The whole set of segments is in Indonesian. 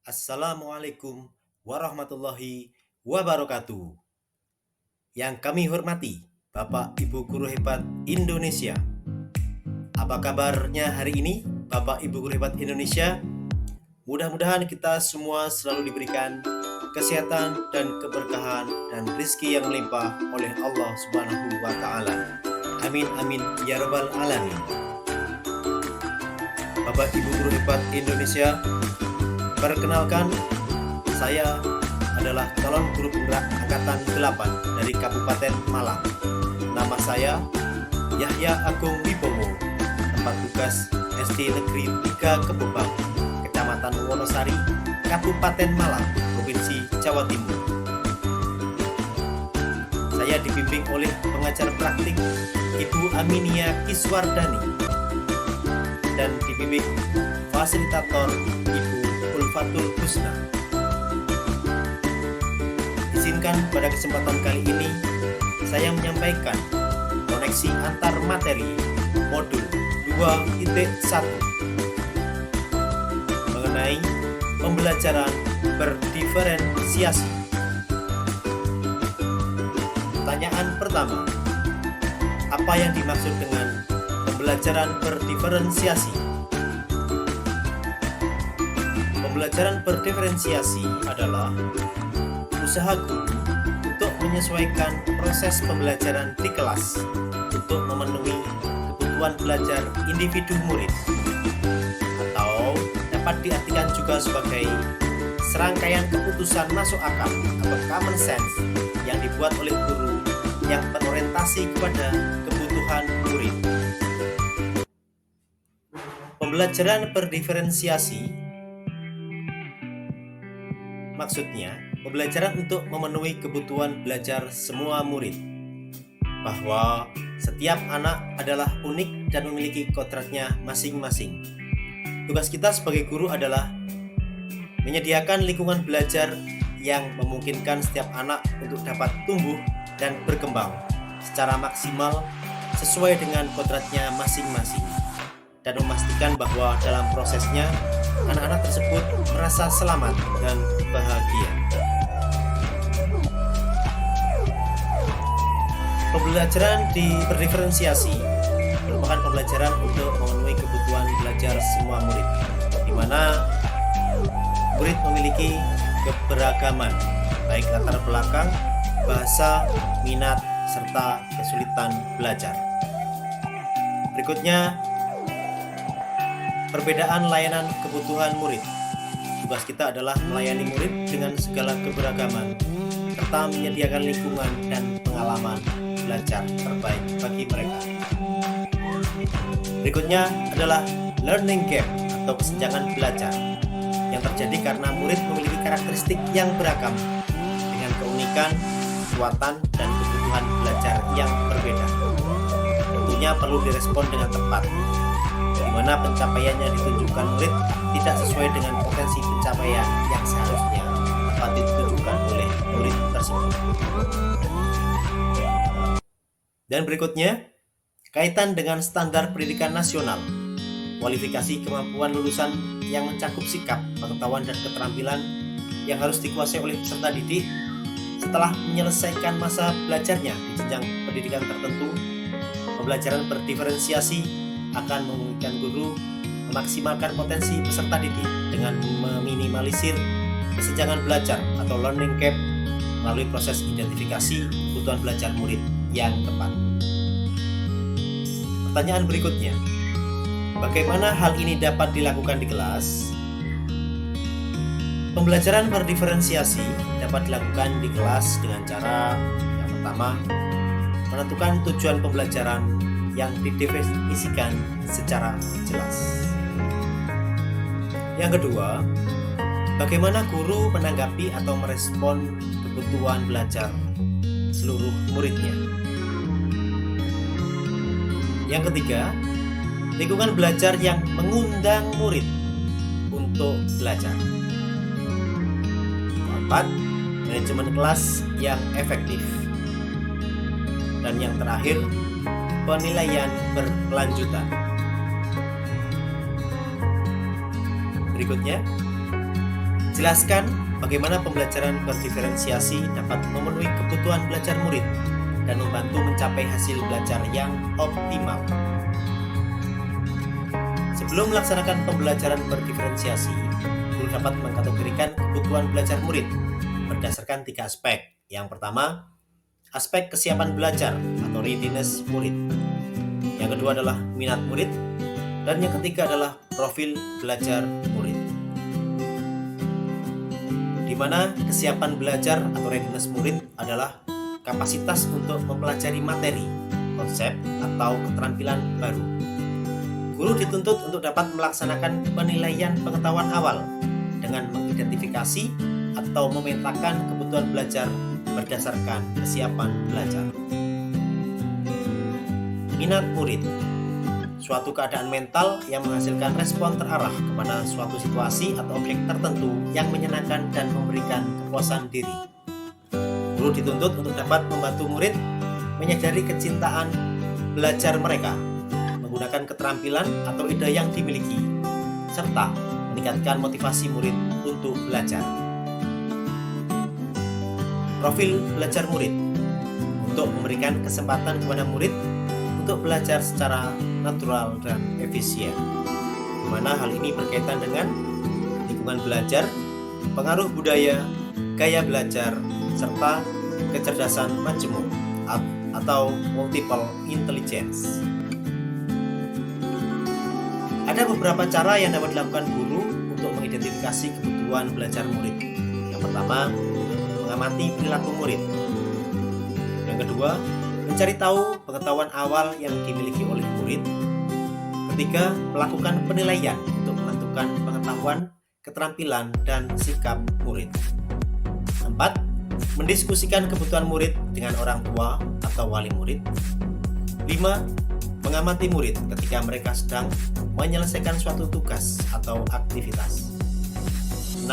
Assalamualaikum warahmatullahi wabarakatuh. Yang kami hormati, Bapak Ibu Guru Hebat Indonesia. Apa kabarnya hari ini, Bapak Ibu Guru Hebat Indonesia? Mudah-mudahan kita semua selalu diberikan kesehatan dan keberkahan dan rezeki yang melimpah oleh Allah Subhanahu wa Ta'ala. Amin amin ya rabbal alamin. Bapak Ibu Guru Hebat Indonesia, perkenalkan, saya adalah calon guru penggerak angkatan 8 dari Kabupaten Malang. Nama saya Yahya Agung Wibowo, tempat tugas SD Negeri 3 Kebubang, Kecamatan Wonosari, Kabupaten Malang, Provinsi Jawa Timur. Saya dibimbing oleh pengajar praktik Ibu Aminia Kiswardani dan dibimbing fasilitator Ibu Ulfatul Husna. Izinkan pada kesempatan kali ini saya menyampaikan koneksi antar materi modul 2.1 mengenai pembelajaran berdiferensiasi. Pertanyaan pertama, apa yang dimaksud dengan pembelajaran berdiferensiasi? Pembelajaran berdiferensiasi adalah usaha guru untuk menyesuaikan proses pembelajaran di kelas untuk memenuhi kebutuhan belajar individu murid, atau dapat diartikan juga sebagai serangkaian keputusan masuk akal atau common sense yang dibuat oleh guru yang berorientasi kepada kebutuhan murid. Pembelajaran berdiferensiasi maksudnya pembelajaran untuk memenuhi kebutuhan belajar semua murid, bahwa setiap anak adalah unik dan memiliki kodratnya masing-masing. Tugas kita sebagai guru adalah menyediakan lingkungan belajar yang memungkinkan setiap anak untuk dapat tumbuh dan berkembang secara maksimal sesuai dengan kodratnya masing-masing, dan memastikan bahwa dalam prosesnya anak-anak tersebut merasa selamat dan bahagia. Pembelajaran berdiferensiasi merupakan pembelajaran untuk memenuhi kebutuhan belajar semua murid, di mana murid memiliki keberagaman, baik latar belakang, bahasa, minat, serta kesulitan belajar. Berikutnya, perbedaan layanan kebutuhan murid. Tugas kita adalah melayani murid dengan segala keberagaman, serta menyediakan lingkungan dan pengalaman belajar terbaik bagi mereka. Berikutnya adalah learning gap atau kesenjangan belajar yang terjadi karena murid memiliki karakteristik yang beragam dengan keunikan, kekuatan, dan kebutuhan belajar yang berbeda. Tentunya perlu direspon dengan tepat, di mana pencapaiannya ditunjukkan murid tidak sesuai dengan potensi pencapaian yang seharusnya dapat ditunjukkan oleh murid tersebut. Dan berikutnya, kaitan dengan standar pendidikan nasional, kualifikasi kemampuan lulusan yang mencakup sikap, pengetahuan, dan keterampilan yang harus dikuasai oleh peserta didik setelah menyelesaikan masa belajarnya di jenjang pendidikan tertentu. Pembelajaran berdiferensiasi akan memungkinkan guru memaksimalkan potensi peserta didik dengan meminimalisir kesenjangan belajar atau learning gap melalui proses identifikasi kebutuhan belajar murid yang tepat. Pertanyaan berikutnya, bagaimana hal ini dapat dilakukan di kelas? Pembelajaran berdiferensiasi dapat dilakukan di kelas dengan cara yang pertama, menentukan tujuan pembelajaran yang didefinisikan secara jelas. Yang kedua, bagaimana guru menanggapi atau merespon kebutuhan belajar seluruh muridnya. Yang ketiga, lingkungan belajar yang mengundang murid untuk belajar. Keempat, manajemen kelas yang efektif. Dan yang terakhir, penilaian berkelanjutan. Berikutnya, jelaskan bagaimana pembelajaran berdiferensiasi dapat memenuhi kebutuhan belajar murid dan membantu mencapai hasil belajar yang optimal. Sebelum melaksanakan pembelajaran berdiferensiasi, guru dapat mengkategorikan kebutuhan belajar murid berdasarkan 3 aspek. Yang pertama, aspek kesiapan belajar atau readiness murid. Yang kedua adalah minat murid. Dan yang ketiga adalah profil belajar murid. Di mana kesiapan belajar atau readiness murid adalah kapasitas untuk mempelajari materi, konsep, atau keterampilan baru. Guru dituntut untuk dapat melaksanakan penilaian pengetahuan awal dengan mengidentifikasi atau memetakan kebutuhan belajar berdasarkan kesiapan belajar. Minat murid, suatu keadaan mental yang menghasilkan respon terarah kepada suatu situasi atau objek tertentu yang menyenangkan dan memberikan kepuasan diri. Guru dituntut untuk dapat membantu murid menyadari kecintaan belajar mereka, menggunakan keterampilan atau ide yang dimiliki, serta meningkatkan motivasi murid untuk belajar. Profil belajar murid, untuk memberikan kesempatan kepada murid untuk belajar secara natural dan efisien, di mana hal ini berkaitan dengan lingkungan belajar, pengaruh budaya, gaya belajar, serta kecerdasan majemuk atau multiple intelligence. Ada beberapa cara yang dapat dilakukan guru untuk mengidentifikasi kebutuhan belajar murid. Yang pertama, mengamati perilaku murid. Yang kedua, mencari tahu pengetahuan awal yang dimiliki oleh murid. Ketiga, melakukan penilaian untuk menentukan pengetahuan, keterampilan, dan sikap murid. 4. Mendiskusikan kebutuhan murid dengan orang tua atau wali murid. 5. Mengamati murid ketika mereka sedang menyelesaikan suatu tugas atau aktivitas. 6.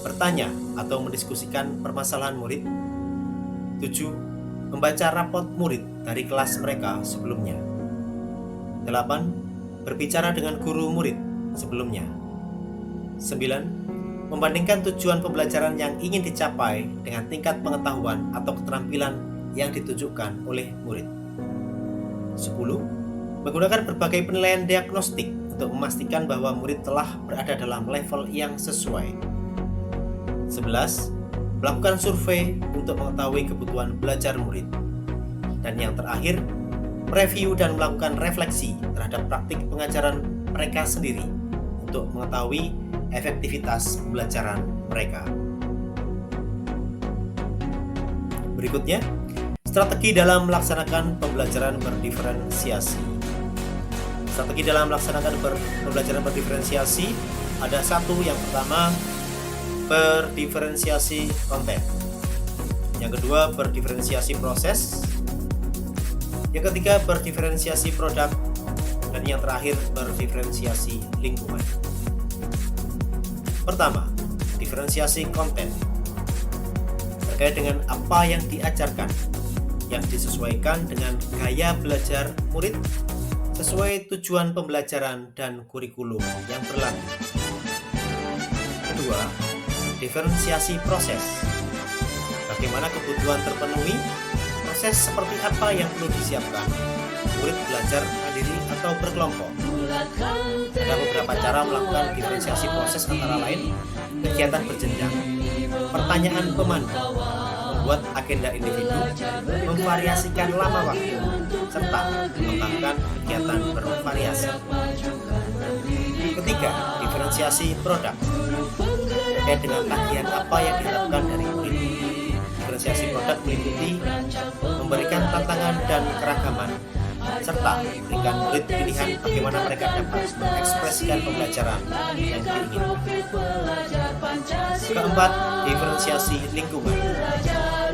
Bertanya atau mendiskusikan permasalahan murid. 7. Membaca rapot murid dari kelas mereka sebelumnya. 8. Berbicara dengan guru murid sebelumnya. 9. Membandingkan tujuan pembelajaran yang ingin dicapai dengan tingkat pengetahuan atau keterampilan yang ditunjukkan oleh murid. 10. Menggunakan berbagai penilaian diagnostik untuk memastikan bahwa murid telah berada dalam level yang sesuai. 11. Melakukan survei untuk mengetahui kebutuhan belajar murid. Dan yang terakhir, mereview dan melakukan refleksi terhadap praktik pengajaran mereka sendiri untuk mengetahui efektivitas pembelajaran mereka. Berikutnya, strategi dalam melaksanakan pembelajaran berdiferensiasi. Strategi dalam melaksanakan pembelajaran berdiferensiasi ada 1. Yang pertama, berdiferensiasi konten. Yang kedua, berdiferensiasi proses. Yang ketiga, berdiferensiasi produk. Dan yang terakhir, berdiferensiasi lingkungan. Pertama, diferensiasi konten. Terkait dengan apa yang diajarkan, yang disesuaikan dengan gaya belajar murid, sesuai tujuan pembelajaran dan kurikulum yang berlaku. Kedua, diferensiasi proses. Bagaimana kebutuhan terpenuhi, proses seperti apa yang perlu disiapkan, murid belajar mandiri atau berkelompok. Ada beberapa cara melakukan diferensiasi proses, antara lain kegiatan berjenjang, pertanyaan pemandu, membuat agenda individu, memvariasikan lama waktu, serta mengembangkan kegiatan bervariasi. Ketiga, diferensiasi produk. Terkait dengan kajian apa yang diharapkan dari murid. Diferensiasi produk meliputi memberikan tantangan dan keragaman, serta memberikan murid pilihan bagaimana mereka dapat mengekspresikan pembelajaran yang diinginkan. Keempat, diferensiasi lingkungan.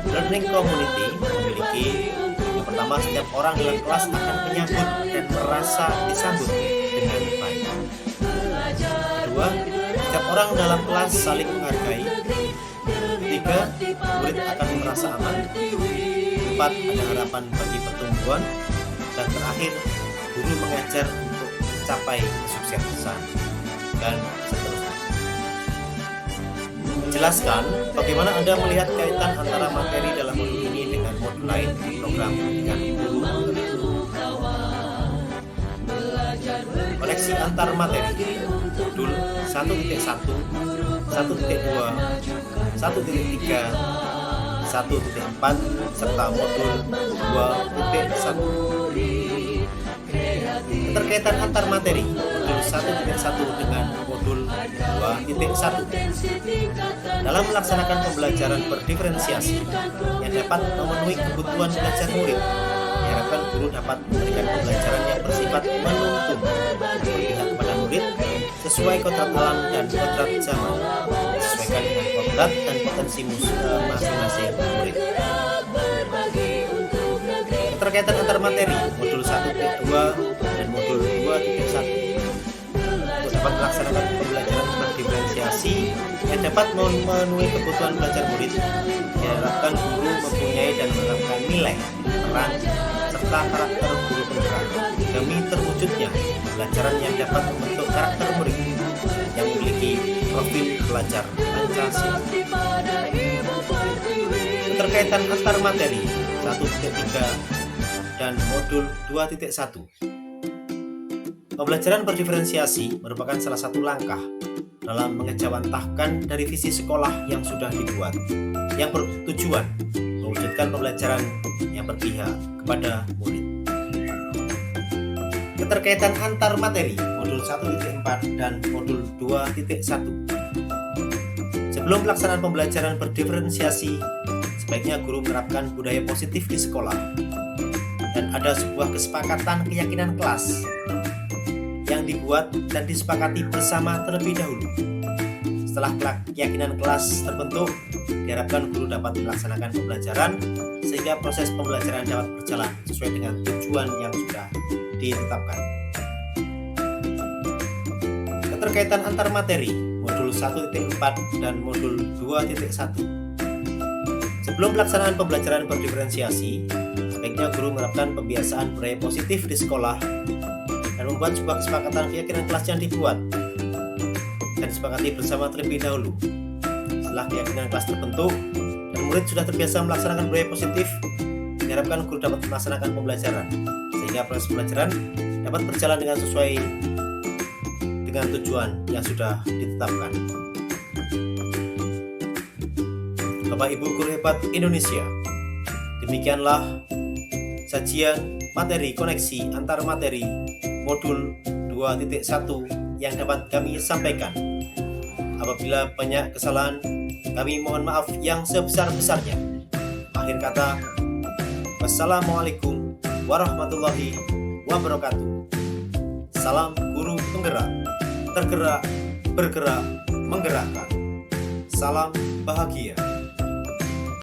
Learning community memiliki, yang pertama, setiap orang dalam kelas akan menyambut dan merasa disambut dengan baik. Kedua, setiap orang dalam kelas saling menghargai. Ketiga, murid akan merasa aman. keempat, ada harapan bagi pertumbuhan. Dan terakhir, guru mengajar untuk mencapai kesuksesan. Dan seterusnya. Jelaskan bagaimana Anda melihat kaitan antara materi dalam modul ini dengan modul lain di program pendidikan guru. Koneksi antar materi modul 1.1, 1.2, 1.3, 1.4 serta modul 2.1. Keterkaitan antar materi modul 1.1 dengan modul 2.1. Dalam melaksanakan pembelajaran berdiferensiasi yang dapat memenuhi kebutuhan belajar murid, diharapkan guru dapat memberikan pembelajaran yang bersifat menuntun, berpihak kepada murid sesuai kodrat alam dan kodrat zaman, disesuaikan dengan kodrat dan potensi masing-masing murid. Keterkaitan antar materi modul 1.2 dan modul 2.1. Untuk dapat melaksanakan pembelajaran berdiferensiasi yang dapat memenuhi kebutuhan belajar murid, diharapkan guru mempunyai dan menerapkan nilai, peran, serta karakter guru penggerak demi terwujudnya pembelajaran yang dapat membentuk karakter murid yang memiliki profil pelajar Pancasila. Keterkaitan antar materi 1.3 dan modul 2.1. Pembelajaran berdiferensiasi merupakan salah satu langkah dalam mengejawantahkan dari visi sekolah yang sudah dibuat, yang bertujuan mewujudkan pembelajaran yang berpihak kepada murid. Keterkaitan antar materi modul 1.4 dan modul 2.1. Sebelum pelaksanaan pembelajaran berdiferensiasi, sebaiknya guru menerapkan budaya positif di sekolah dan ada sebuah kesepakatan keyakinan kelas yang dibuat dan disepakati bersama terlebih dahulu. Setelah keyakinan kelas terbentuk, diharapkan guru dapat melaksanakan pembelajaran sehingga proses pembelajaran dapat berjalan sesuai dengan tujuan yang sudah ditetapkan. Keterkaitan antar materi modul 1.4 dan modul 2.1. Sebelum pelaksanaan pembelajaran berdiferensiasi, sebaiknya guru menerapkan pembiasaan budaya positif di sekolah dan membuat sebuah kesepakatan keyakinan kelas yang dibuat dan disepakati bersama terlebih dahulu. Setelah keyakinan kelas terbentuk dan murid sudah terbiasa melaksanakan budaya positif, diharapkan guru dapat melaksanakan pembelajaran sehingga proses pembelajaran dapat berjalan dengan sesuai dengan tujuan yang sudah ditetapkan. Bapak Ibu guru hebat Indonesia, demikianlah sajian materi koneksi antar materi modul 2.1 yang dapat kami sampaikan. Apabila banyak kesalahan, kami mohon maaf yang sebesar-besarnya. Akhir kata, wassalamualaikum warahmatullahi wabarakatuh. Salam guru penggerak, tergerak, bergerak, menggerakkan. Salam bahagia.